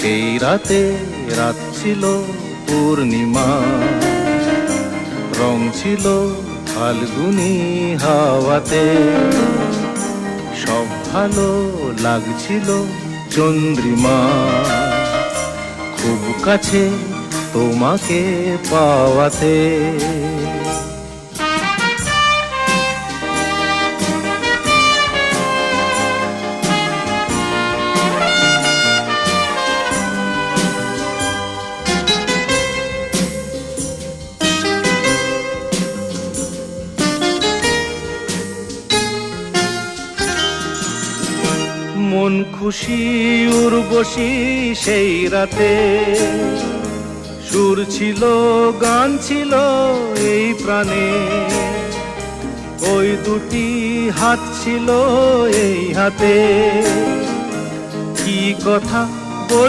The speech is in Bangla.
সেই রাতে রাত ছিল পূর্ণিমা, রং ছিল ফাল্গুনি হাওয়াতে, সব ভালো লাগছিল চন্দ্রিমা, খুব কাছে তোমাকে পাওয়াতে। মন খুশি উর্বশী সেই রাতে, সুর ছিল গান ছিল এই প্রাণে, ওই দুটি হাত ছিল এই হাতে, কি কথা